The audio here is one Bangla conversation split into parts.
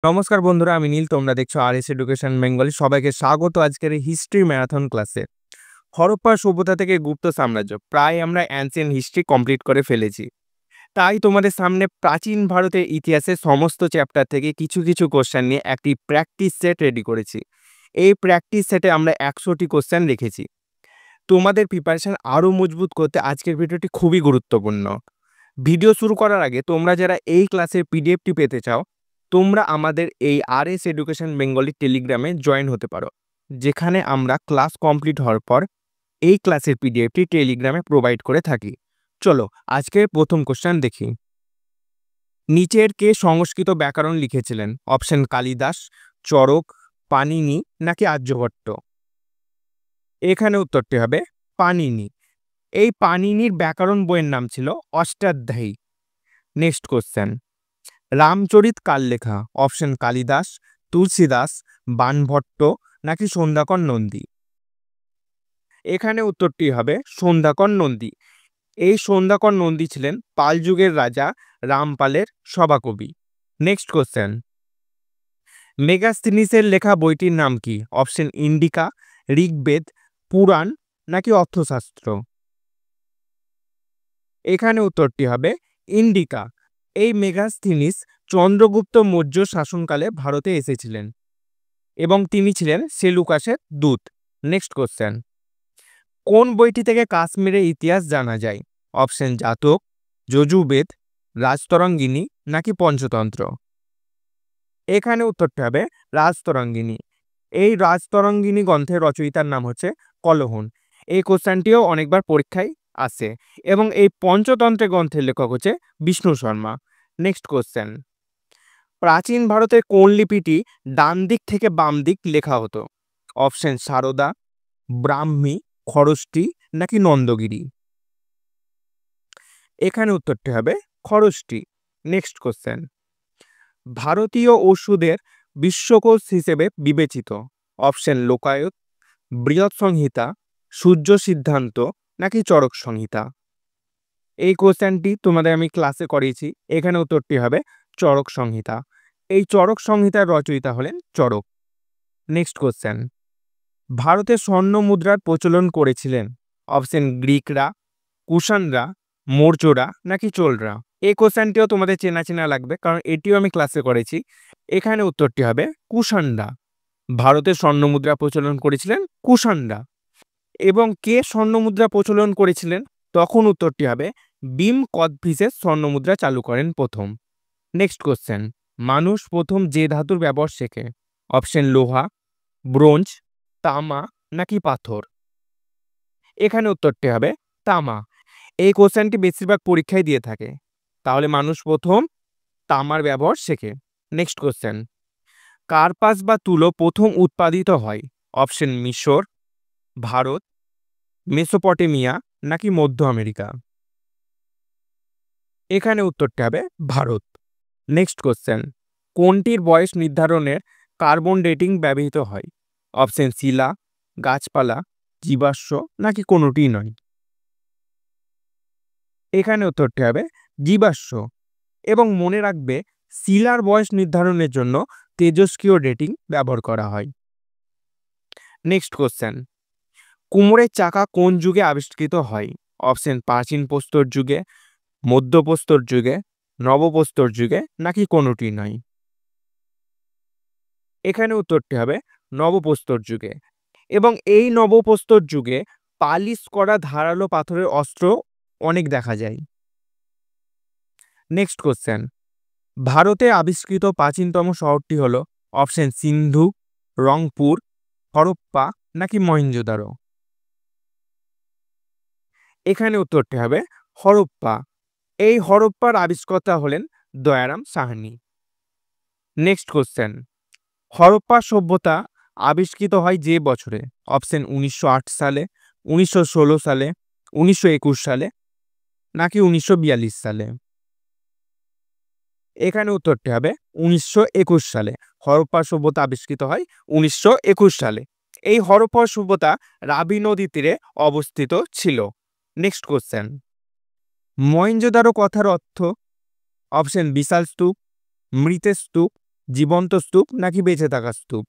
নমস্কার বন্ধুরা, আমি নীল। তোমরা দেখছো আরএস এডুকেশন বেঙ্গলি। সবাইকে স্বাগত আজকের এই হিস্ট্রি ম্যারাথন ক্লাসে। হরপ্পা সভ্যতা থেকে গুপ্ত সাম্রাজ্য, প্রায় আমরা অ্যানসিয়েন্ট হিস্ট্রি কমপ্লিট করে ফেলেছি। তাই তোমাদের সামনে প্রাচীন ভারতের ইতিহাসের সমস্ত চ্যাপ্টার থেকে কিছু কিছু কোশ্চেন নিয়ে একটি প্র্যাকটিস সেট রেডি করেছি। এই প্র্যাকটিস সেটে আমরা 100টি কোশ্চেন রেখেছি। তোমাদের প্রিপারেশন আরও মজবুত করতে আজকের ভিডিওটি খুবই গুরুত্বপূর্ণ। ভিডিও শুরু করার আগে তোমরা যারা এই ক্লাসের পিডিএফটি পেতে চাও, তোমরা আমাদের এই আরএস এডুকেশন বেঙ্গলি টেলিগ্রামে জয়েন হতে পারো, যেখানে আমরা ক্লাস কমপ্লিট হওয়ার পর এই ক্লাসের পিডিএফটি টেলিগ্রামে প্রোভাইড করে থাকি। চলো আজকের প্রথম কোশ্চেন দেখি। নিচের কে সংস্কৃত ব্যাকরণ লিখেছিলেন? অপশন কালিদাস, চরক, পাণিনি নাকি আর্যভট্ট? এখানে উত্তরটি হবে পাণিনি। এই পাণিনির ব্যাকরণ বইয়ের নাম ছিল অষ্টাধ্যায়ী। Next question. রামচরিত কার লেখা? অপশন কালিদাস, তুলসীদাস, বাণভট্ট নাকি সন্ধ্যাকর নন্দী? এখানে উত্তরটি হবে সন্ধ্যাকর নন্দী। এই সন্ধ্যাকর নন্দী ছিলেন পাল যুগের রাজা রামপালের সভাকবি। Next question. মেগাস্থিনিসের লেখা বইটির নাম কি? অপশন ইন্ডিকা, ঋগ্বেদ, পুরাণ নাকি অর্থশাস্ত্র? এখানে উত্তরটি হবে ইন্ডিকা। এই মেগাস্থিনিস চন্দ্রগুপ্ত মৌর্য শাসনকালে ভারতে এসেছিলেন এবং তিনি ছিলেন সেলুকাসের দূত। Next question. কোন বইটি থেকে কাশ্মীরের ইতিহাস জানা যায়? অপশন জাতক, যজুর্বেদ, রাজতরঙ্গিনী নাকি পঞ্চতন্ত্র? এখানে উত্তরটি হবে রাজতরঙ্গিনী। এই রাজতরঙ্গিনী গ্রন্থের রচয়িতার নাম হচ্ছে কলহন। এই কোশ্চেনটিও অনেকবার পরীক্ষায় আসে এবং এই পঞ্চতন্ত্রের গ্রন্থের লেখক হচ্ছে বিষ্ণু শর্মা। Next question. প্রাচীন ভারতের কোন লিপিটি ডান দিক থেকে বাম দিক লেখা হতো? অপশন সারদা, ব্রাহ্মী, খরষ্টি নাকি নন্দগিরি? এখানে উত্তরটি হবে খরষ্টি। Next question. ভারতীয় ওষুধের বিশ্বকোষ হিসেবে বিবেচিত? অপশন লোকায়ত, বৃহৎ সংহিতা, সূর্য সিদ্ধান্ত নাকি চরক সংহিতা? এই কোশ্চেনটি তোমাদের আমি ক্লাসে করিয়েছি। এখানে উত্তরটি হবে চরক সংহিতা। এই চরক সংহিতার রচয়িতা হলেন চরক। Next question. ভারতে স্বর্ণ মুদ্রার প্রচলন করেছিলেন? অপশন গ্রিকরা, কুষাণরা, মৌর্যরা নাকি চোলরা? এই কোশ্চেনটিও তোমাদের চেনা চেনা লাগবে, কারণ এটিও আমি ক্লাসে করেছি। এখানে উত্তরটি হবে কুষাণরা। ভারতে স্বর্ণ মুদ্রা প্রচলন করেছিলেন কুষাণরা। এবং কে স্বর্ণ মুদ্রা প্রচলন করেছিলেন? তখন উত্তরটি হবে ভীম কোচটিজের স্বর্ণ মুদ্রা চালু করেন প্রথম। Next question. মানুষ প্রথম যে ধাতুর ব্যবহার শেখে? অপশন লোহা, ব্রোঞ্জ, তামা নাকি পাথর? এখানে উত্তরটি হবে তামা। এই কোশ্চেনটি বেশিরভাগ পরীক্ষায় দিয়ে থাকে। তাহলে মানুষ প্রথম তামার ব্যবহার শেখে। Next question. কার্পাস বা তুলো প্রথম উৎপাদিত হয়? অপশন মিশর, ভারত, মেসোপটেমিয়া নাকি মধ্য আমেরিকা? এখানে উত্তরটি হবে ভারত। Next question. কোনটির বয়স নির্ধারণের কার্বন ডেটিং ব্যবহৃত হয়? অপশন শিলা, গাছপালা, জীবাশ্ম নাকি কোনোটি নয়? এখানে উত্তরটি হবে জীবাশ্ম। এবং মনে রাখবে, শিলার বয়স নির্ধারণের জন্য তেজস্ক্রিয় ডেটিং ব্যবহার করা হয়। Next question. কুমোরের চাকা কোন যুগে আবিষ্কৃত হয়? অপশন প্রাচীন প্রস্তর যুগে, মধ্যপ্রস্তর যুগে, নবপ্রস্তর যুগে নাকি কোনোটি নয়? এখানে উত্তরটি হবে নবপ্রস্তর যুগে। এবং এই নবপ্রস্তর যুগে পালিশ করা ধারালো পাথরের অস্ত্র অনেক দেখা যায়। Next question. ভারতে আবিষ্কৃত প্রাচীনতম শহরটি হল? অপশন সিন্ধু, রংপুর, হরপ্পা নাকি মহেঞ্জোদারো? এখানে উত্তরটি হবে হরপ্পা। এই হরপ্পার আবিষ্কর্তা হলেন দয়ারাম সাহানি। Next question. হরপ্পা সভ্যতা আবিষ্কৃত হয় যে বছরে? অপশন 1908 সালে, 1916 সালে, 1921 সালে নাকি 1942 সালে? এখানে উত্তরটি হবে 1921 সালে। হরপ্পা সভ্যতা আবিষ্কৃত হয় 1921 সালে। এই হরপ্পা সভ্যতা রাবি নদী তীরে অবস্থিত ছিল। Next question. মহেঞ্জোদারো কথার অর্থ? অপশন বিশাল স্তূপ, মৃতের স্তূপ, জীবন্ত স্তূপ নাকি বেঁচে থাকা স্তূপ?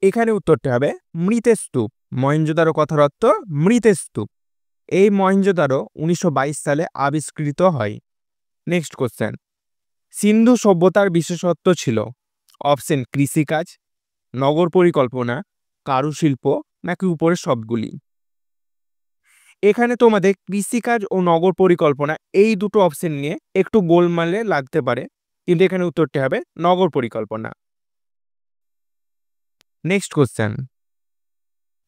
এখানে উত্তরটি হবে মৃতের স্তূপ। মহেঞ্জোদারো কথার অর্থ মৃতের স্তূপ। এই মহেঞ্জোদারো 1922 সালে আবিষ্কৃত হয়। নেক্সট কোশ্চেন, সিন্ধু সভ্যতার বিশেষত্ব ছিল অপশন কৃষিকাজ, নগর পরিকল্পনা, কারুশিল্প নাকি উপরের সবগুলি? এখানে তোমাদের কৃষিকাজ ও নগর পরিকল্পনা এই দুটো অপশন নিয়ে একটু গোলমালে লাগতে পারে, কিন্তু এখানে উত্তরটি হবে নগর পরিকল্পনা। নেক্সট কোশ্চেন,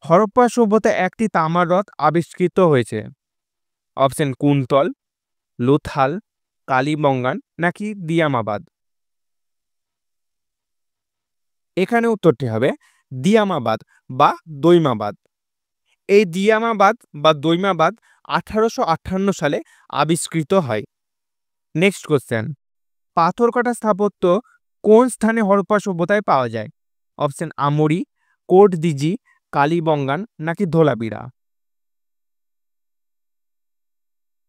হরপ্পা সভ্যতায় একটি তামার রথ আবিষ্কৃত হয়েছে অপশন কুন্তল, লোথাল, কালীবঙ্গান নাকি দিয়ামাবাদ? এখানে উত্তরটি হবে দিয়ামাবাদ বা দৈমাবাদ। এই দিয়ামাবাদ বা দৈমাবাদ 1858 সালে আবিষ্কৃত হয়। নেক্সট কোশ্চেন, পাথরকাটা স্থাপত্য কোন স্থানে হরপ্পা সভ্যতায় পাওয়া যায় অপশন আমরি, কোট দিজি, কালীবঙ্গান নাকি ধোলাবিরা?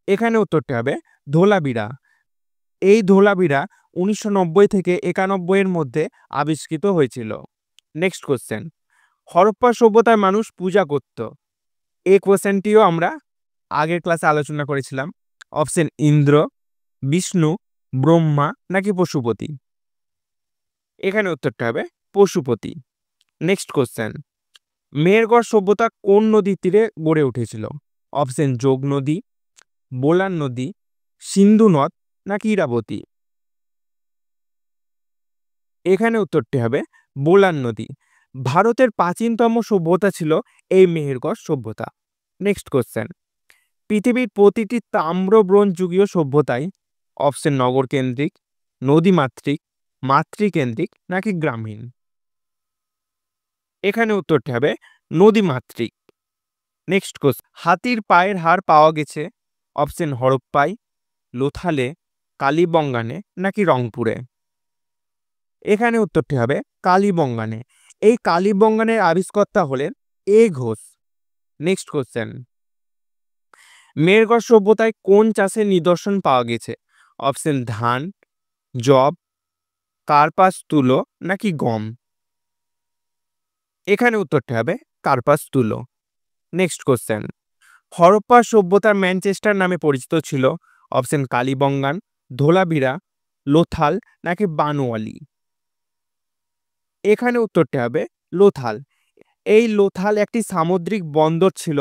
এখানে উত্তরটি হবে ধোলাবিরা। এই ধোলাবিরা 1990 থেকে 91 এর মধ্যে আবিষ্কৃত হয়েছিল। নেক্সট কোশ্চেন, হরপ্পা সভ্যতায় মানুষ পূজা করত, এই কোশ্চেনটিও আমরা আগের ক্লাসে আলোচনা করেছিলাম। অপশন ইন্দ্র, বিষ্ণু, ব্রহ্মা নাকি পশুপতি? এখানে উত্তরটা হবে পশুপতি। নেক্সট কোশ্চেন, মেহেরগড় সভ্যতা কোন নদীর তীরে গড়ে উঠেছিল অপশন যোগ নদী, বোলান নদী, সিন্ধু নদ নাকি ইরাবতী? এখানে উত্তরটি হবে বোলান নদী। ভারতের প্রাচীনতম সভ্যতা ছিল এই মেহেরগড় সভ্যতা। নেক্সট কোশ্চেন, পৃথিবীর প্রতিটি তাম্র ব্রোঞ্জ যুগীয় সভ্যতায় অপশন নগর কেন্দ্রিক, নদীমাতৃক, মাতৃকেন্দ্রিক নাকি গ্রামীণ? এখানে উত্তরটি হবে নদীমাতৃক। নেক্সট কোশ্চেন, হাতির পায়ের হাড় পাওয়া গেছে অপশন হরপ্পায়, লোথালে, কালীবঙ্গানে নাকি রংপুরে? এখানে উত্তরটি হবে কালীবঙ্গানে। এই কালীবঙ্গানের আবিষ্কর্তা হলেন এ ঘোষ। নেক্সট কোশ্চেন, মেহেরগড় সভ্যতায় কোন চাষের নিদর্শন পাওয়া গেছে অপশন ধান, যব, কার্পাস তুলো নাকি গম? এখানে উত্তরটি হবে কার্পাস তুলো। নেক্সট কোশ্চেন, হরপ্পা সভ্যতার ম্যানচেস্টার নামে পরিচিত ছিল অপশন কালীবঙ্গান, ধোলাবিরা, লোথাল নাকি বানোয়ালি? এখানে উত্তরটি হবে লোথাল। এই লোথাল একটি সামুদ্রিক বন্দর ছিল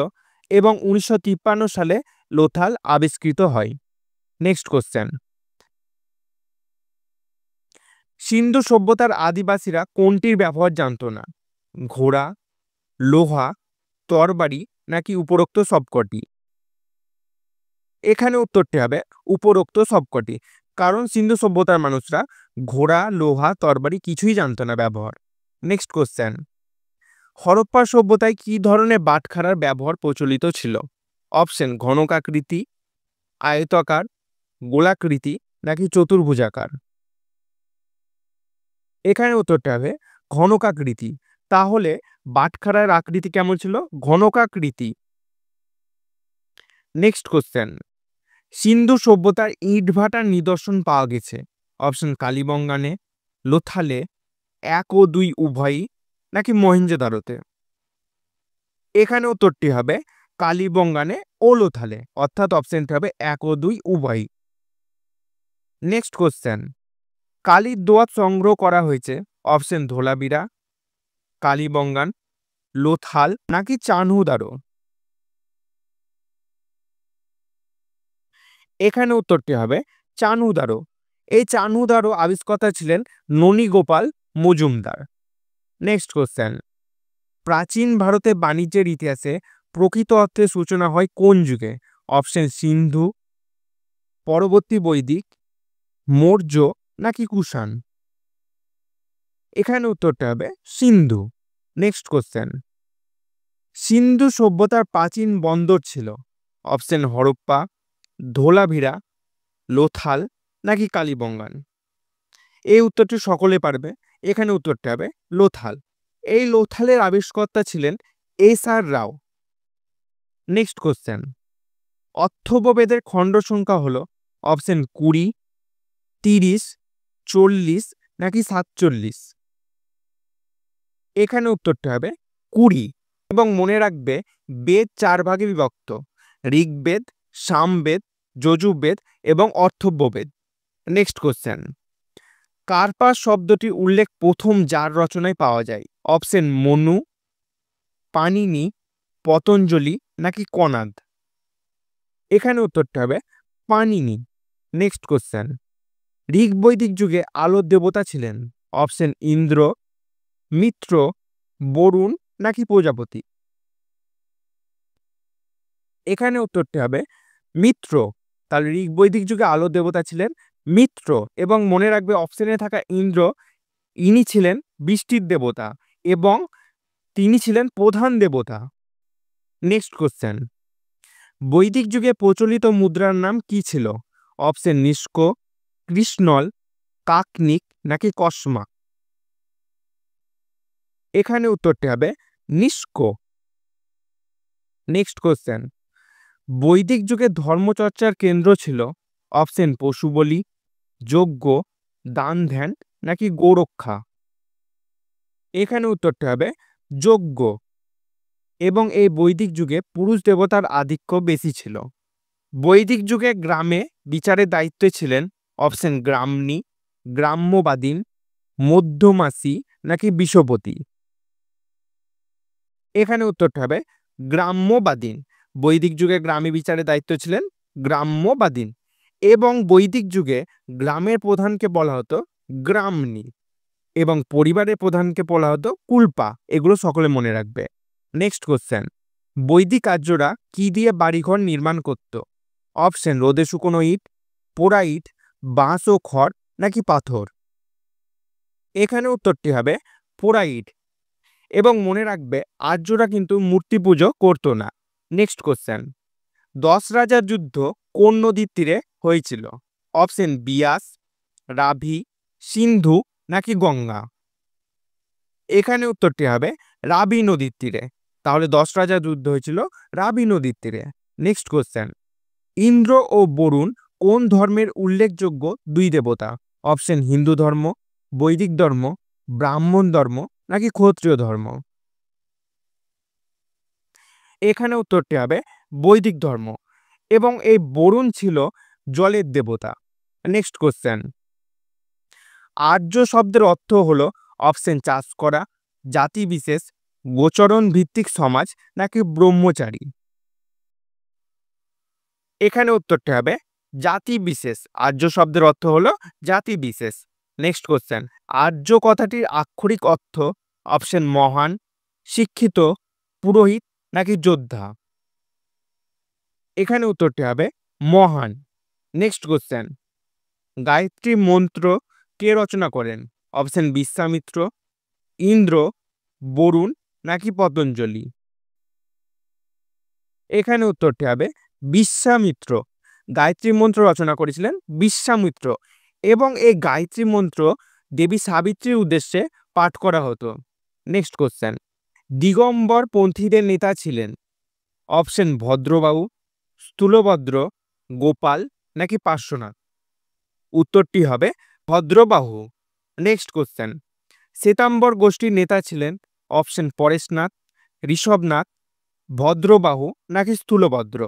এবং 1953 সালে লোথাল আবিষ্কৃত হয়। নেক্সট কোশ্চেন, সিন্ধু সভ্যতার আদিবাসীরা কোনটির ব্যবহার জানতো না ঘোড়া, লোহা, তরবারি নাকি উপরোক্ত সবকটি? এখানে উত্তরটি হবে উপরোক্ত সবকটি, কারণ সিন্ধু সভ্যতার মানুষরা ঘোড়া, লোহা, তরবারি কিছুই জানতো না ব্যবহার। নেক্সট কোশ্চেন, হরপ্পা সভ্যতায় কি ধরনের বাটখারার ব্যবহার প্রচলিত ছিল অপশন ঘনকাকৃতি, আয়তাকার, গোলাকৃতি নাকি চতুর্ভুজাকার? এখানে উত্তরটা হবে ঘনকাকৃতি। তাহলে বাটখারার আকৃতি কেমন ছিল? ঘনকাকৃতি। নেক্সট কোশ্চেন, সিন্ধু সভ্যতার ইটভাটার নিদর্শন পাওয়া গেছে অপশন কালীবঙ্গানে, লোথালে, 1 ও 2 উভয়ই নাকি মহেঞ্জোদারোতে? এখানে উত্তরটি হবে কালীবঙ্গানে ও লোথালে, অর্থাৎ অপশনটি হবে 1 ও 2 উভয়ই। নেক্সট কোশ্চেন, কালীর দোয়াত সংগ্রহ করা হয়েছে অপশন ধোলাবিরা, কালীবঙ্গান, লোথাল নাকি চানহুদারো? এখানে উত্তরটি হবে চানহুদারো। এই চানহুদারো আবিষ্কর্তা ছিলেন ননীগোপাল মজুমদার। নেক্সট কোশ্চেন, প্রাচীন ভারতে বাণিজ্যের ইতিহাসে প্রকৃত অর্থে সূচনা হয় কোন যুগে অপশন সিন্ধু, পরবর্তী বৈদিক, মৌর্য নাকি কুষাণ? এখানে উত্তরটা হবে সিন্ধু। নেক্সট কোশ্চেন, সিন্ধু সভ্যতার প্রাচীন বন্দর ছিল অপশন হরপ্পা, ধোলাভিরা, লোথাল নাকি কালীবঙ্গান? এই উত্তরটি সকলে পারবে। এখানে উত্তরটা হবে লোথাল। এই লোথালের আবিষ্কর্তা ছিলেন এস.আর. রাও। নেক্সট কোশ্চেন, অথর্ববেদের খণ্ড সংখ্যা হলো অপশন 20, 30 40 নাকি 47? এখানে উত্তরটা হবে 20। এবং মনে রাখবে বেদ 4 ভাগে বিভক্ত: ঋগ্বেদ, সামবেদ, যজুর্বেদ এবং অথর্ববেদ। নেক্সট কোশ্চেন, কার্পাস শব্দটির উল্লেখ প্রথম যার রচনায় পাওয়া যায়? অপশন মনু, পাণিনি, পতঞ্জলি নাকি কনাদ? এখানে উত্তরটা হবে পাণিনি। নেক্সট কোশ্চেন, ঋগ বৈদিক যুগে আলোর দেবতা ছিলেন? অপশন ইন্দ্র, মিত্র, বরুণ নাকি প্রজাপতি? এখানে উত্তরটি হবে মিত্র। তাহলে ঋগ বৈদিক যুগে আলোর দেবতা ছিলেন মিত্র। এবং মনে রাখবে অপশনে থাকা ইন্দ্র, ইনি ছিলেন বৃষ্টির দেবতা এবং তিনি ছিলেন প্রধান দেবতা। নেক্সট কোশ্চেন, বৈদিক যুগে প্রচলিত মুদ্রার নাম কি ছিল? অপশন নিষ্ক, কৃষ্ণল, কাকনিক নাকি কসমা? এখানে উত্তরটি হবে নিষ্ক। নেক্সট কোশ্চেন, বৈদিক যুগে ধর্মচর্চার কেন্দ্র ছিল? অপশন পশু বলি, যজ্ঞ, দান ধ্যান নাকি গোরক্ষা? এখানে উত্তরটি হবে যজ্ঞ। এবং এই বৈদিক যুগে পুরুষ দেবতার আধিক্য বেশি ছিল। বৈদিক যুগে গ্রামে বিচারের দায়িত্বে ছিলেন? অপশন গ্রামণী, গ্রাম্যবাদীন, মধ্যমাসী নাকি বিষপতি? এখানে উত্তরটা হবে গ্রাম্যবাদীন। বৈদিক যুগে গ্রামে বিচারের দায়িত্ব ছিলেন গ্রাম্যবাদীন। এবং বৈদিক যুগে গ্রামের প্রধানকে বলা হতো গ্রামণী এবং পরিবারের প্রধানকে বলা হতো কুলপা। এগুলো সকলে মনে রাখবে। নেক্সট কোশ্চেন, বৈদিক আর্যরা কি দিয়ে বাড়িঘর নির্মাণ করত? অপশন রোদে শুকনো ইট, পোড়া ইট, বাঁশ ও খড় নাকি পাথর? এখানে উত্তরটি হবে পোড়া ইট। এবং মনে রাখবে আর্যরা কিন্তু মূর্তি পুজো করতো না। নেক্সট কোশ্চেন, 10 রাজার যুদ্ধ কোন নদীর তীরে হয়েছিল? অপশন বিয়াস, রাভি, সিন্ধু নাকি গঙ্গা? এখানে উত্তরটি হবে রাবি নদীর তীরে। তাহলে 10 রাজার যুদ্ধ হয়েছিল রাবি নদীর তীরে। নেক্সট কোশ্চেন, ইন্দ্র ও বরুণ কোন ধর্মের উল্লেখযোগ্য দুই দেবতা? অপশন হিন্দু ধর্ম, বৈদিক ধর্ম, ব্রাহ্মণ ধর্ম নাকি ক্ষত্রিয় ধর্ম? এখানে উত্তরটি হবে বৈদিক ধর্ম। এবং এই বরুণ ছিল জলের দেবতা। নেক্সট কোশ্চেন, আর্য শব্দের অর্থ হলো? অপশন চাষ করা, জাতি বিশেষ, গোচরণ ভিত্তিক সমাজ নাকি ব্রহ্মচারী? এখানে উত্তরটি হবে জাতি বিশেষ। আর্য শব্দের অর্থ হলো জাতি বিশেষ। নেক্সট কোশ্চেন, আর্য কথাটির আক্ষরিক অর্থ? অপশন মহান, শিক্ষিত, পুরোহিত নাকি যোদ্ধা? এখানে উত্তরটি হবে মহান। নেক্সট কোশ্চেন, গায়ত্রী মন্ত্র কে রচনা করেন? অপশন বিশ্বামিত্র, ইন্দ্র, বরুণ নাকি পতঞ্জলি? এখানে উত্তরটি হবে বিশ্বামিত্র। গায়ত্রী মন্ত্র রচনা করেছিলেন বিশ্বামিত্র। এবং এই গায়ত্রী মন্ত্র দেবী সাবিত্রীর উদ্দেশ্যে পাঠ করা হতো। নেক্সট কোশ্চেন, দিগম্বর পন্থীদের নেতা ছিলেন? অপশন ভদ্রবাহু, স্থূলভদ্র, গোপাল নাকি পার্শ্বনাথ? উত্তরটি হবে ভদ্রবাহু। নেক্সট কোশ্চেন, শ্বেতাম্বর গোষ্ঠীর নেতা ছিলেন? অপশন পরেশনাথ, ঋষভনাথ, ভদ্রবাহু নাকি স্থূলভদ্র?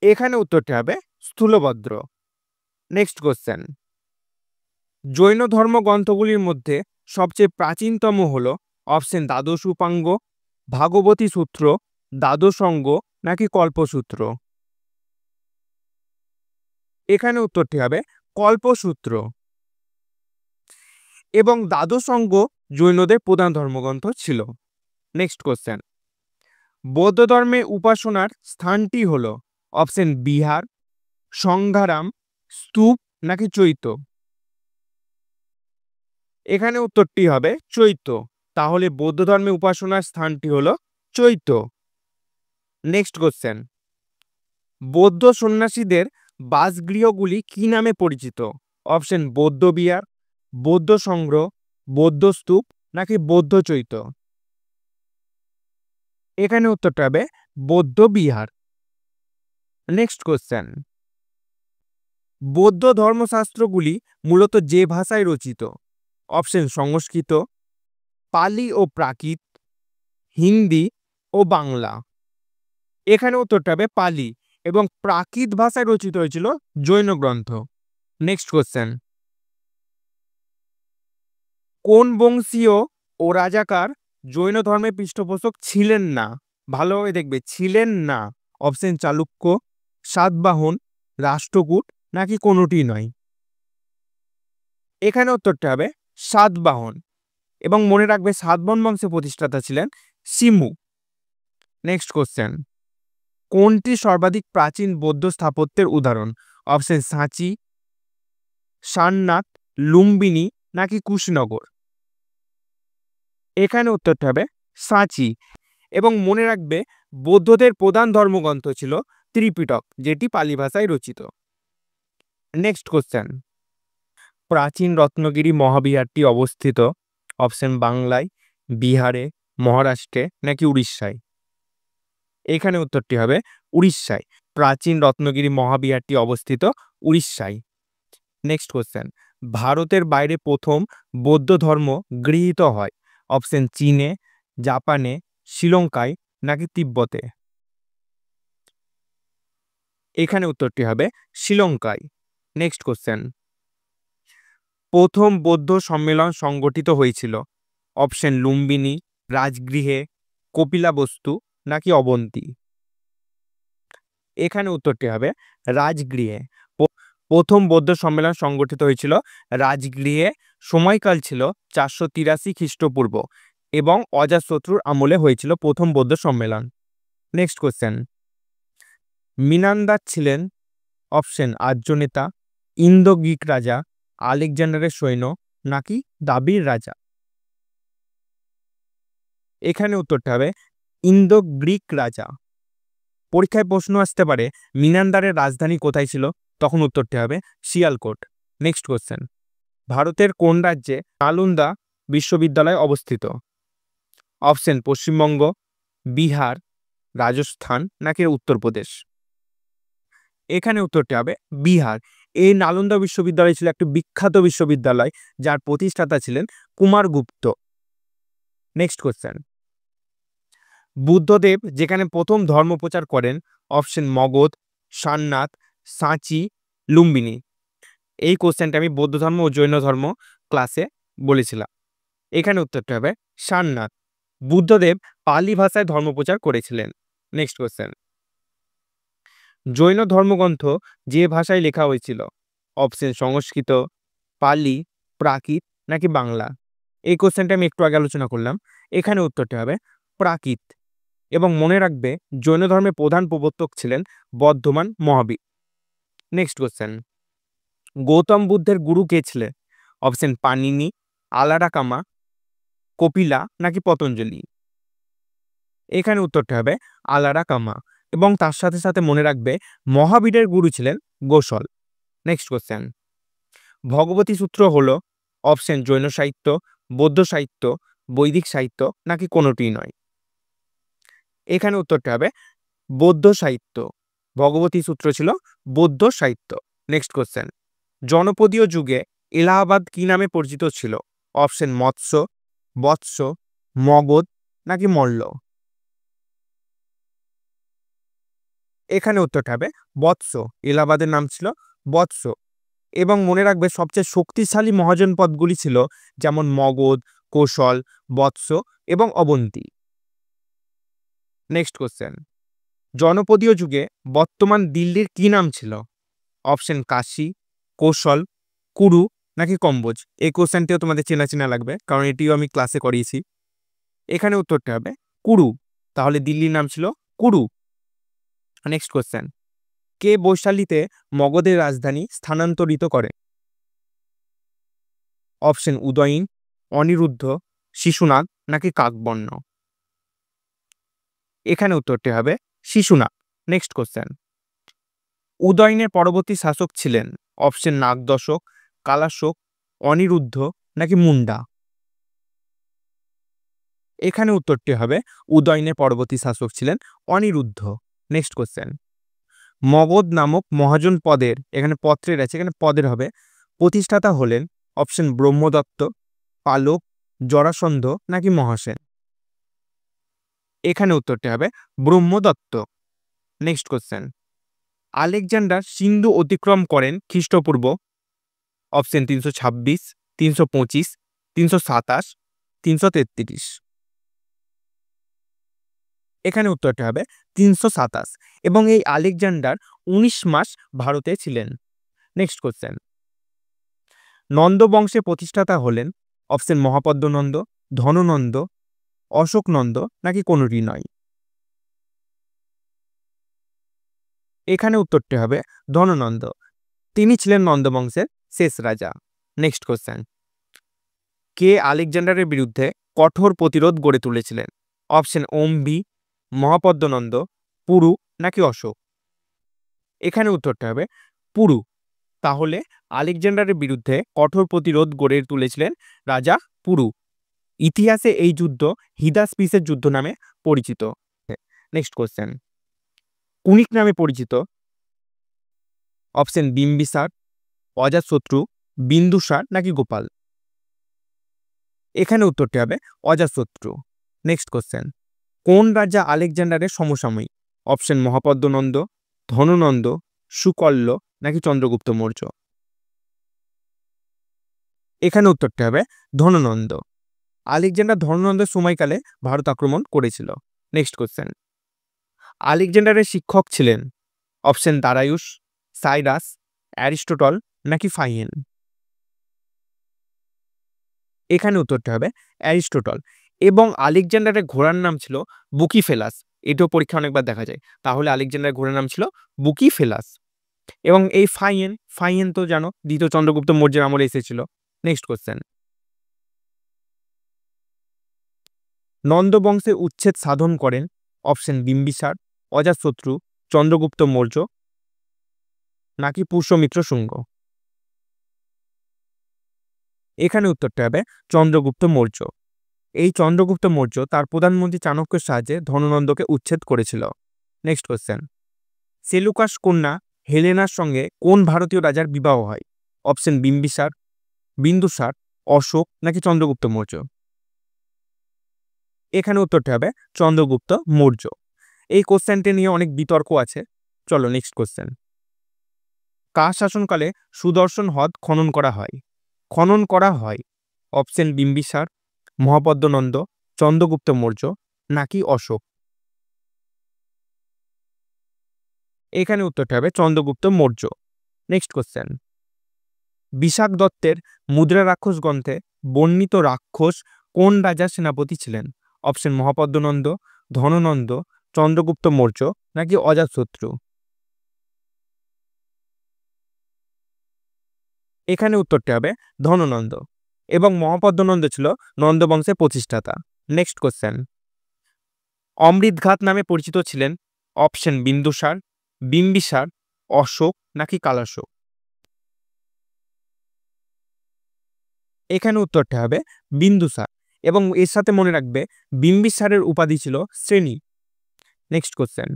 এখানে উত্তরটি হবে স্থূলভদ্র। নেক্সট কোশ্চেন, জৈন ধর্ম গ্রন্থগুলির মধ্যে সবচেয়ে প্রাচীনতম হল? অপশন দ্বাদশ উপাঙ্গ, ভাগবতী সূত্র, দ্বাদশ অঙ্গ নাকি কল্পসূত্র? এখানে উত্তরটি হবে কল্পসূত্র। এবং দ্বাদশ অঙ্গ জৈনদের প্রধান ধর্মগ্রন্থ ছিল। নেক্সট কোশ্চেন, বৌদ্ধ ধর্মে উপাসনার স্থানটি হল? অপশন বিহার, সংঘারাম, স্তূপ নাকি চৈত্য? এখানে উত্তরটি হবে চৈত্য। তাহলে বৌদ্ধ ধর্মে উপাসনার স্থানটি হলো চৈত্য। নেক্সট কোশ্চেন, বৌদ্ধ সন্ন্যাসীদের বাসগৃহগুলি কি নামে পরিচিত? অপশন বৌদ্ধ বিহার, বৌদ্ধ সংগ্রহ, বৌদ্ধ স্তূপ নাকি বৌদ্ধ চৈত্য? এখানে উত্তরটা হবে বৌদ্ধ বিহার। নেক্সট কোশ্চেন, বৌদ্ধ ধর্মশাস্ত্রগুলি মূলত যে ভাষায় রচিত? অপশন সংস্কৃত, পালি ও প্রাকৃত, হিন্দি ও বাংলা। এখানে উত্তরটা হবে পালি এবং প্রাকৃত ভাষায় রচিত হয়েছিল জৈন গ্রন্থ। নেক্সট কোশ্চেন, কোন বংশীয় ও রাজাকার জৈন ধর্মের পৃষ্ঠপোষক ছিলেন না? ভালোভাবে দেখবে, ছিলেন না। অপশন চালুক্য, সাতবাহন, রাষ্ট্রকূট নাকি কোনোটি নয়। এখানে উত্তরটা হবে সাতবাহন এবং মনে রাখবে সাতবাহন বংশের প্রতিষ্ঠাতা ছিলেন সিমু। নেক্সট কোশ্চেন, কোনটি সর্বাধিক প্রাচীন বৌদ্ধ স্থাপত্যের উদাহরণ? অপশন সাঁচি, সারনাথ, লুম্বিনী নাকি কুশনগর। এখানে উত্তরটা হবে সাঁচি এবং মনে রাখবে বৌদ্ধদের প্রধান ধর্মগ্রন্থ ছিল ত্রিপিটক, যেটি পালি ভাষায় রচিত। নেক্সট কোশ্চেন, প্রাচীন রত্নগিরি মহাবিহারটি অবস্থিত? অপশন বাংলায়, বিহারে, মহারাষ্ট্রে নাকি উড়িষ্যায়। এখানে উত্তরটি হবে উড়িষ্যায়। প্রাচীন রত্নগিরি মহাবিহারটি অবস্থিত উড়িষ্যায়। নেক্সট কোশ্চেন, ভারতের বাইরে প্রথম বৌদ্ধ ধর্ম গৃহীত হয়? অপশন চীনে, জাপানে, শ্রীলঙ্কায় নাকি তিব্বতে। এখানে উত্তরটি হবে শ্রীলঙ্কায়। নেক্সট কোশ্চেন, প্রথম বৌদ্ধ সম্মেলন সংগঠিত হয়েছিল? অপশন লুম্বিনী, রাজগৃহে, কপিলাবস্তু নাকি অবন্তী। এখানে উত্তরটি হবে রাজগৃহে। প্রথম বৌদ্ধ সম্মেলন সংগঠিত হয়েছিল রাজগৃহে। সময়কাল ছিল 483 খ্রিস্টপূর্ব এবং অজাতশত্রুর আমলে হয়েছিল প্রথম বৌদ্ধ সম্মেলন। নেক্সট কোশ্চেন, মিনান্দার ছিলেন অপশন আর্য নেতা, ইন্দো গ্রিক রাজা, আলেকজান্ডারের সৈন্য নাকি দাবির রাজা। এখানে উত্তরটা হবে ইন্দো গ্রিক রাজা। পরীক্ষায় প্রশ্ন আসতে পারে মিনান্দারের রাজধানী কোথায় ছিল? তখন উত্তরটি হবে শিয়ালকোট। নেক্সট কোশ্চেন, ভারতের কোন রাজ্যে নালন্দা বিশ্ববিদ্যালয় অবস্থিত? অপশন পশ্চিমবঙ্গ, বিহার, রাজস্থান নাকি উত্তরপ্রদেশ। এখানে উত্তরটি হবে বিহার। এই নালন্দা বিশ্ববিদ্যালয় ছিল একটি বিখ্যাত বিশ্ববিদ্যালয় যার প্রতিষ্ঠাতা ছিলেন কুমারগুপ্ত। নেক্সট কোশ্চেন, বুদ্ধদেব যেখানে প্রথম ধর্ম প্রচার করেন? অপশন মগধ, সারনাথ, সাঁচি, লুম্বিনী। এই কোশ্চেনটা আমি বৌদ্ধ ধর্ম ও জৈন ধর্ম ক্লাসে বলেছিলাম। এখানে উত্তরটা হবে সারনাথ। বুদ্ধদেব পালি ভাষায় ধর্মপ্রচার করেছিলেন। নেক্সট কোশ্চেন, জৈন ধর্মগ্রন্থ যে ভাষায় লেখা হয়েছিল? অপশন সংস্কৃত, পালি, প্রাকৃত নাকি বাংলা। এই কোশ্চেনটা আমি একটু আগে আলোচনা করলাম। এখানে উত্তরটা হবে প্রাকৃত এবং মনে রাখবে জৈন ধর্মের প্রধান প্রবর্তক ছিলেন বর্ধমান মহাবীর। নেক্সট কোশ্চেন, গৌতম বুদ্ধের গুরু কে ছিলেন? অপশন পানিনি, আলারাকামা, কপিলা নাকি পতঞ্জলি। এখানে উত্তরটা হবে আলারাকামা এবং তার সাথে সাথে মনে রাখবে মহাবীরের গুরু ছিলেন গোসল। নেক্সট কোশ্চেন, ভগবতী সূত্র হলো অপশন জৈন সাহিত্য, বৌদ্ধ সাহিত্য, বৈদিক সাহিত্য নাকি কোনোটি নয়। এখানে উত্তরটা হবে বৌদ্ধ সাহিত্য। ভগবতী সূত্র ছিল বৌদ্ধ সাহিত্য। নেক্সট কোশ্চেন, জনপদীয় যুগে এলাহাবাদ কি নামে পরিচিত ছিল? অপশন মৎস্য, বৎস, মগধ নাকি মল্ল। এখানে উত্তরটা হবে বৎস। এলাহাবাদের নাম ছিল বৎস এবং মনে রাখবে সবচেয়ে শক্তিশালী মহাজনপদগুলি ছিল যেমন মগধ, কোশল, বৎস এবং অবন্তী। নেক্সট কোশ্চেন, জনপদীয় যুগে বর্তমান দিল্লির কি নাম ছিল? অপশন কাশী, কৌশল, কুরু নাকি কম্বোজ। এই কোশ্চেনটিও তোমাদের চেনা চেনা লাগবে কারণ এটিও আমি ক্লাসে করিয়েছি। এখানে উত্তরটা হবে কুরু। তাহলে দিল্লির নাম ছিল কুরু। নেক্সট কোশ্চেন, কে বৈশালীতে মগধের রাজধানী স্থানান্তরিত করে? অপশন উদয়ন, অনিরুদ্ধ, শিশুনাগ নাকি কাকবর্ণ। এখানে উত্তরটি হবে শিশুনাগ। নেক্সট কোশ্চেন, উদয়নের পরবর্তী শাসক ছিলেন? অপশন নাগদশক, কালাশোক, অনিরুদ্ধ নাকি মুন্ডা। এখানে উত্তরটি হবে উদয়নের পরবর্তী শাসক ছিলেন অনিরুদ্ধ। নেক্সট কোশ্চেন, মগধ নামক মহাজন পদের, এখানে পত্রের আছে, এখানে পদের হবে, প্রতিষ্ঠাতা হলেন অপশন ব্রহ্মদত্ত, পালক, জরাসন্ধ নাকি মহাসেন? এখানে উত্তরটি হবে ব্রহ্মদত্ত। নেক্সট কোশ্চেন, আলেকজান্ডার সিন্ধু অতিক্রম করেন খ্রিস্টপূর্ব অপশন 326, 325, 327, 333। এখানে উত্তরটি হবে 327 এবং এই আলেকজান্ডার 19 মাস ভারতে ছিলেন। নেক্সট কোশ্চেন, নন্দ বংশের প্রতিষ্ঠাতা হলেন অপশন মহাপদ্ম নন্দ, ধননন্দ, অশোক নন্দ নাকি কোনটি নয়? এখানে উত্তরটি হবে ধননন্দ, তিনি ছিলেন নন্দ বংশের শেষ রাজা। নেক্সট কোশ্চেন, কে আলেকজান্ডারের বিরুদ্ধে কঠোর প্রতিরোধ গড়ে তুলেছিলেন? অপশন ওম ভি, মহাপদ্মনন্দ, পুরু নাকি অশোক? এখানে উত্তরটা হবে পুরু। তাহলে আলেকজান্ডারের বিরুদ্ধে কঠোর প্রতিরোধ গড়ে তুলেছিলেন রাজা পুরু। ইতিহাসে এই যুদ্ধ হিদাসপিসের যুদ্ধ নামে পরিচিত। নেক্সট কোশ্চেন, কুনিক নামে পরিচিত অপশন বিম্বিসার, অজাতশত্রু, বিন্দুসার নাকি গোপাল? এখানে উত্তরটি হবে অজাতশত্রু। নেক্সট কোশ্চেন, কোন রাজা আলেকজান্ডারের সমসাময়িক? অপশন মহাপদ্মনন্দ, ধননন্দ, সুকল্ল নাকি চন্দ্রগুপ্ত মৌর্য? এখানে উত্তরটি হবে ধননন্দ। আলেকজান্ডার ধননন্দের সময়কালে ভারত আক্রমণ করেছিল। নেক্সট কোশ্চেন, আলেকজান্ডারের শিক্ষক ছিলেন অপশন দারায়ুস, সাইরাস, অ্যারিস্টটল নাকি ফাইয়েন? এখানে উত্তরটি হবে অ্যারিস্টটল। এবং আলেকজান্ডারের ঘোড়ার নাম ছিল বুকিফেলাস। এটাও পরীক্ষা অনেকবার দেখা যায়। তাহলে আলেকজান্ডারের ঘোড়ার নাম ছিল বুকিফেলাস। এবং এই ফাইয়েন, ফাইয়েন তো জানো দ্বিতীয় চন্দ্রগুপ্ত মৌর্যের আমলে এসেছিল। নেক্সট কোশ্চেন, নন্দ বংশের উচ্ছেদ সাধন করেন অপশন বিম্বিসার, অজাতশত্রু, চন্দ্রগুপ্ত মৌর্য নাকি পুষ্যমিত্র শুঙ্গ? এখানে উত্তরটা হবে চন্দ্রগুপ্ত মৌর্য। এই চন্দ্রগুপ্ত মৌর্য তার প্রধানমন্ত্রী চাণক্যের সাহায্যে ধননন্দকে উচ্ছেদ করেছিল। নেক্সট কোশ্চেন, সেলুকাস কন্যা হেলেনার সঙ্গে কোন ভারতীয় রাজার বিবাহ হয়? অপশন বিম্বিসার, বিন্দুসার, অশোক নাকি চন্দ্রগুপ্ত মৌর্য? এখানে উত্তরটি হবে চন্দ্রগুপ্ত মৌর্য। এই কোশ্চেনটি নিয়ে অনেক বিতর্ক আছে। চলো নেক্সট কোশ্চেন, কার শাসনকালে সুদর্শন হ্রদ খনন করা হয়? অপশন বিম্বিসার, মহাপদ্মনন্দ, চন্দ্রগুপ্ত মৌর্য নাকি অশোক? এখানে উত্তরটা হবে চন্দ্রগুপ্ত মৌর্য। নেক্সট কোশ্চেন, বিশাখ দত্তের মুদ্রা রাক্ষস গ্রন্থে বর্ণিত রাক্ষস কোন রাজার সেনাপতি ছিলেন? অপশন মহাপদ্মনন্দ, ধননন্দ, চন্দ্রগুপ্ত মৌর্য নাকি অজাতশত্রু? এখানে উত্তরটি হবে ধননন্দ এবং মহাপদ্মনন্দ ছিল নন্দ বংশের প্রতিষ্ঠাতা। নেক্সট কোশ্চেন, অমৃতঘাত নামে পরিচিত ছিলেন অপশন বিন্দুসার, বিম্বিসার, অশোক নাকি কালাশোক? এখানে উত্তরটা হবে বিন্দুসার এবং এর সাথে মনে রাখবে বিম্বিসারের উপাধি ছিল শ্রেণী। নেক্সট কোশ্চেন,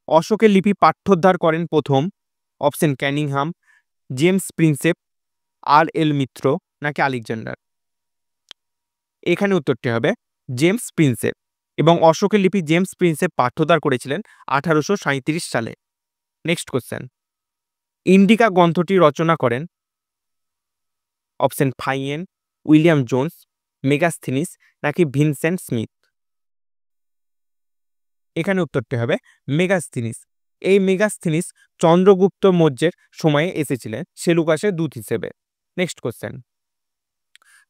অশোকের লিপি পাঠ্যোদ্ধার করেন প্রথম অপশন ক্যানিংহাম, জেমস প্রিন্সেপ, আর.এল. মিত্র নাকি আলেকজান্ডার? এখানে উত্তরটি হবে জেমস প্রিন্সেপ এবং অশোকের লিপি জেমস প্রিন্সেপ পাঠ্যোদ্ধার করেছিলেন 1837 সালে। নেক্সট কোশ্চেন, ইন্ডিকা গ্রন্থটি রচনা করেন অপশন ফাইয়েন, উইলিয়াম জোন্স, মেগাস্থিনিস নাকি ভিনসেন্ট স্মিথ? এখানে উত্তরটি হবে মেগাস্থিনিস। এই মেগাস্থিনিস চন্দ্রগুপ্ত মৌর্যের সময়ে এসেছিলেন সেলুকাসের দূত হিসেবে। নেক্সট কোশ্চেন,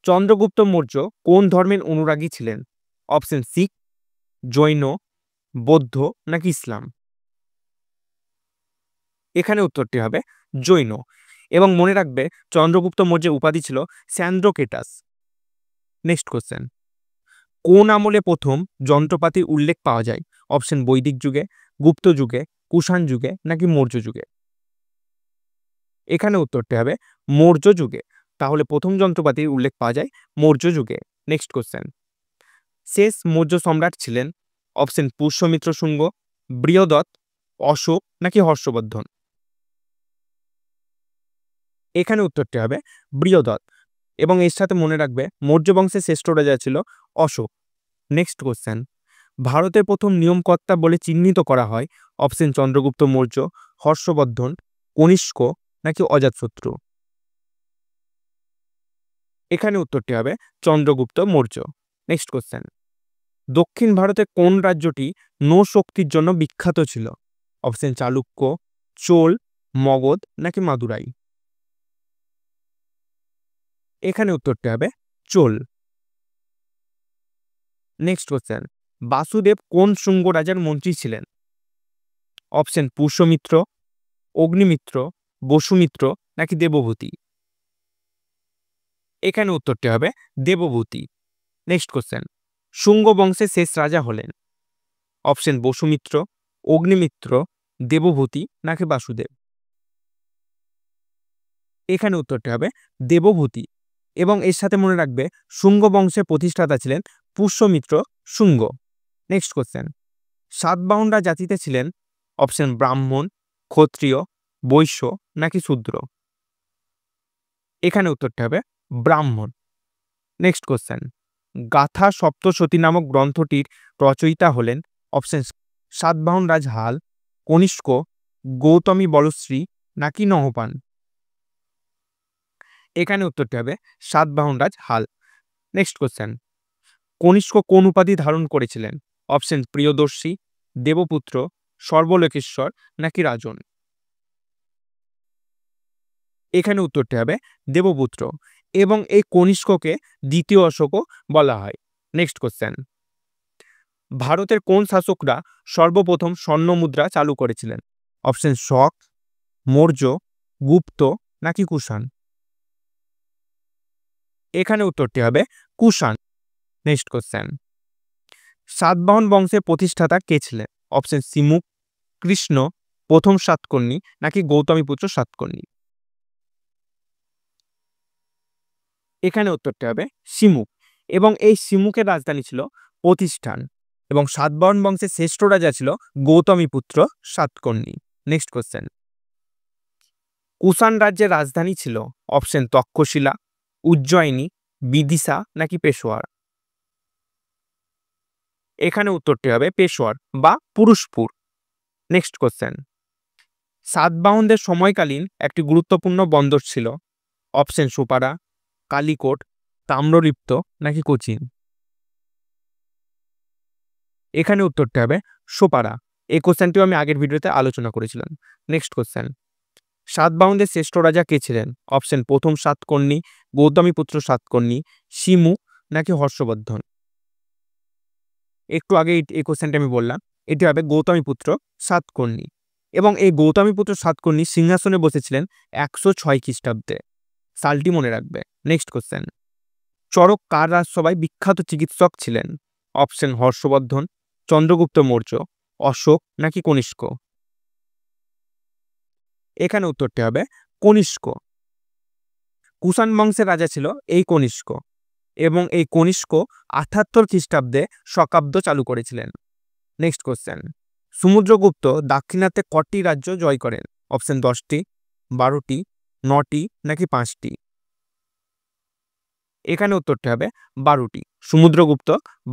চন্দ্রগুপ্ত মৌর্য কোন ধর্মের অনুরাগী ছিলেন? অপশন শিখ, জৈন, বৌদ্ধ নাকি ইসলাম? এখানে উত্তরটি হবে জৈন এবং মনে রাখবে চন্দ্রগুপ্ত মৌর্যের উপাধি ছিল স্যান্দ্রোকেটাস। নেক্সট কোশ্চেন, কোন আমলে প্রথম যন্ত্রপাতির উল্লেখ পাওয়া যায়? অপশন বৈদিক যুগে, গুপ্ত যুগে, কুষাণ যুগে নাকি মৌর্য যুগে? এখানে উত্তরটি হবে মৌর্য যুগে। তাহলে প্রথম যন্ত্রপাতির উল্লেখ পাওয়া যায় মৌর্য যুগে। নেক্সট কোশ্চেন, শেষ মৌর্য সম্রাট ছিলেন অপশন পুষ্যমিত্র শুঙ্গ, বৃহদত্ত, অশোক নাকি হর্ষবর্ধন? এখানে উত্তরটি হবে বৃহদত্ত। এবং এর সাথে মনে রাখবে মৌর্য বংশের শ্রেষ্ঠ রাজা ছিল অশোক। নেক্সট কোশ্চেন, ভারতের প্রথম নিয়মকর্তা বলে চিহ্নিত করা হয় অপশন চন্দ্রগুপ্ত মৌর্য, হর্ষবর্ধন, কনিষ্ক নাকি অজাতশত্রু? এখানে উত্তরটি হবে চন্দ্রগুপ্ত মৌর্য। নেক্সট কোশ্চেন, দক্ষিণ ভারতের কোন রাজ্যটি নৌশক্তির জন্য বিখ্যাত ছিল? অপশন চালুক্য, চোল, মগধ নাকি মাদুরাই? এখানে উত্তরটি হবে চোল। নেক্সট কোশ্চেন, বাসুদেব কোন শুঙ্গ রাজার মন্ত্রী ছিলেন? অপশন পুষ্যমিত্র, অগ্নিমিত্র, বসুমিত্র নাকি দেবভূতি? এখানে উত্তরটি হবে দেবভূতি। নেক্সট কোশ্চেন, শুঙ্গ বংশের শেষ রাজা হলেন? অপশন বসুমিত্র, অগ্নিমিত্র, দেবভূতি নাকি বাসুদেব? এখানে উত্তরটি হবে দেবভূতি। এবং এর সাথে মনে রাখবে শুঙ্গ বংশের প্রতিষ্ঠাতা ছিলেন পুষ্যমিত্র শুঙ্গ। নেক্সট কোশ্চেন, সাতবাহনরা জাতিতে ছিলেন অপশন ব্রাহ্মণ, ক্ষত্রিয়, বৈশ্য নাকি শূদ্র? এখানে উত্তরটি হবে ব্রাহ্মণ। নেক্সট কোশ্চেন, গাথা সপ্তশতী নামক গ্রন্থটির রচয়িতা হলেন অপশন সাতবাহন রাজ হাল, কনিষ্ক, গৌতমী বলশ্রী নাকি নহপান? এখানে উত্তরটি হবে সাতবাহন রাজ হাল। নেক্সট কোশ্চেন, কনিষ্ক কোন উপাধি ধারণ করেছিলেন? অপশন প্রিয়দর্শী, দেবপুত্র, সর্বলোকেশ্বর নাকি রাজন? এখানে উত্তরটি হবে দেবপুত্র। এবং এই কনিষ্ককে দ্বিতীয় অশোকও বলা হয়। নেক্সট কোশ্চেন, ভারতের কোন শাসকরা সর্বপ্রথম স্বর্ণ মুদ্রা চালু করেছিলেন? অপশন শক, মৌর্য, গুপ্ত নাকি কুষাণ? এখানে উত্তরটি হবে কুষাণ। নেক্সট কোশ্চেন, সাতবাহন বংশের প্রতিষ্ঠাতা কে ছিলেন? অপশন সিমুক, কৃষ্ণ, প্রথম সাতকর্ণী নাকি গৌতমীপুত্র সাতকর্ণী? এখানে উত্তরটি হবে সিমুক। এবং এই সিমুকের রাজধানী ছিল প্রতিষ্ঠান। এবং সাতবাহন বংশের শ্রেষ্ঠ রাজা ছিল গৌতমীপুত্র সাতকর্ণী। নেক্সট কোশ্চেন, কুষাণ রাজ্যের রাজধানী ছিল অপশন তক্ষশিলা, উজ্জয়িনী, বিদিশা নাকি পেশোয়ার? এখানে উত্তরটি হবে পেশোয়ার বা পুরুষপুর। নেক্সট কোশ্চেন, সাতবাহনদের সময়কালীন একটি গুরুত্বপূর্ণ বন্দর ছিল অপশন সুপারা, কালিকোট, তাম্রলিপ্ত নাকি কোচিন? এখানে উত্তরটি হবে সোপারা। এই কোশ্চেনটিও আমি আগের ভিডিওতে আলোচনা করেছিলাম। নেক্সট কোশ্চেন, সাতবাহনদের শ্রেষ্ঠ রাজা কে ছিলেন? অপশন প্রথম সাতকর্ণী, গৌতমীপুত্র সাতকর্ণী, শিমু নাকি হর্ষবর্ধন? একটু আগে এই কোশ্চেনটা আমি বললাম, এটি হবে গৌতমীপুত্র সাতকর্ণী। এবং এই গৌতমীপুত্র সাতকর্ণী সিংহাসনে বসেছিলেন 106 খ্রিস্টাব্দে। সালটি মনে রাখবে। নেক্সট কোশ্চেন, চরক কার রাজসভায় বিখ্যাত চিকিৎসক ছিলেন? অপশন হর্ষবর্ধন, চন্দ্রগুপ্ত মৌর্য, অশোক নাকি কনিষ্ক? এখানে উত্তরটি হবে কনিষ্ক। কুষাণ বংশের রাজা ছিল এই কনিষ্ক। এবং এই কনিষ্ক 78 খ্রিস্টাব্দে শকাব্দ চালু করেছিলেন। নেক্সট কোশ্চেন, সমুদ্রগুপ্ত দাক্ষিণাত্যে কটি রাজ্য জয় করেন? অপশন 10টি, 12টি, 9টি নাকি 5টি? এখানে উত্তরটি হবে 12টি। সমুদ্রগুপ্ত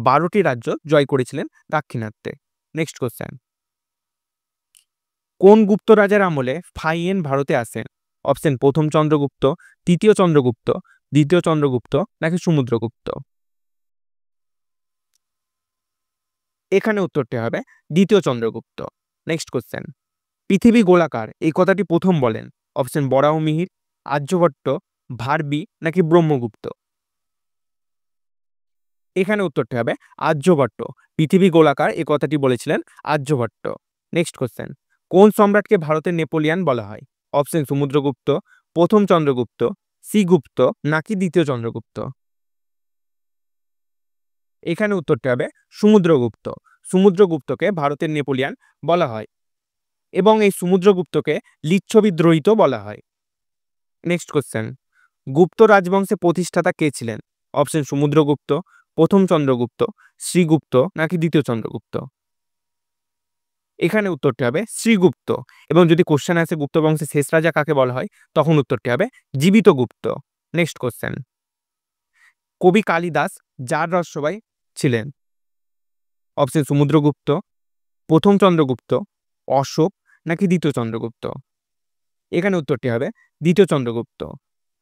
12টি রাজ্য জয় করেছিলেন দাক্ষিণাত্যে। নেক্সট কোশ্চেন, কোন গুপ্ত রাজার আমলে ফাইয়েন ভারতে আসেন? অপশন প্রথম চন্দ্রগুপ্ত, তৃতীয় চন্দ্রগুপ্ত, দ্বিতীয় চন্দ্রগুপ্ত নাকি সমুদ্রগুপ্ত? এখানে উত্তরটি হবে দ্বিতীয় চন্দ্রগুপ্ত। নেক্সট কোশ্চেন, পৃথিবী গোলাকার এই কথাটি প্রথম বলেন অপশন বরাহমিহির, আর্যভট্ট, ভারবি নাকি ব্রহ্মগুপ্ত? এখানে উত্তরটি হবে আর্যভট্ট। পৃথিবী গোলাকার এই কথাটি বলেছিলেন আর্যভট্ট। নেক্সট কোশ্চেন, কোন সম্রাটকে ভারতের নেপোলিয়ান বলা হয়? অপশন সমুদ্রগুপ্ত, প্রথম চন্দ্রগুপ্ত, শ্রীগুপ্ত নাকি দ্বিতীয় চন্দ্রগুপ্ত? এখানে উত্তরটি হবে সমুদ্রগুপ্ত। সমুদ্রগুপ্তকে ভারতের নেপোলিয়ান বলা হয়। এবং এই সমুদ্রগুপ্তকে লিচ্ছবি বিদ্রোহিত বলা হয়। নেক্সট কোশ্চেন, গুপ্ত রাজবংশে প্রতিষ্ঠাতা কে ছিলেন? অপশন সমুদ্রগুপ্ত, প্রথম চন্দ্রগুপ্ত, শ্রীগুপ্ত নাকি দ্বিতীয় চন্দ্রগুপ্ত? এখানে উত্তরটি হবে শ্রীগুপ্ত। এবং যদি কোশ্চেন আসে গুপ্ত বংশের শেষ রাজা কাকে বলা হয়, তখন উত্তরটি হবে জীবিত গুপ্ত। নেক্সট কোশ্চেন, কবি কালিদাস যার রহস্যময় ছিলেন? অপশন সমুদ্রগুপ্ত, প্রথম চন্দ্রগুপ্ত, অশোক নাকি দ্বিতীয় চন্দ্রগুপ্ত? এখানে উত্তরটি হবে দ্বিতীয় চন্দ্রগুপ্ত।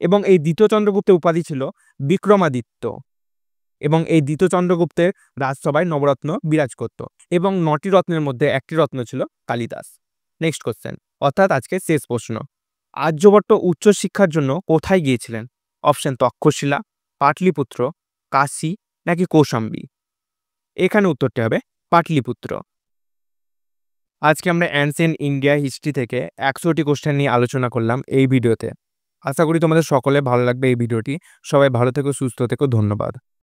এবং এই দ্বিতীয় চন্দ্রগুপ্তের উপাধি ছিল বিক্রমাদিত্য। এবং এই দ্বিতীয় চন্দ্রগুপ্তের রাজসভায় নবরত্ন বিরাজ করত এবং 9টি রত্নের মধ্যে একটি রত্ন ছিল কালিদাস। নেক্সট কোশ্চেন, অর্থাৎ আজকে শেষ প্রশ্ন, আর্যভট্ট উচ্চশিক্ষার জন্য কোথায় গিয়েছিলেন? অপশন তক্ষশিলা, পাটলিপুত্র, কাশী নাকি কৌশাম্বী? এখানে উত্তরটি হবে পাটলিপুত্র। আজকে আমরা অ্যানসিয়েন্ট ইন্ডিয়া হিস্ট্রি থেকে 100টি কোশ্চেন নিয়ে আলোচনা করলাম এই ভিডিওতে। আশা করি তোমাদের সকলে ভালো লাগবে এই ভিডিওটি। সবাই ভালো থেকো, সুস্থ থেকো, ধন্যবাদ।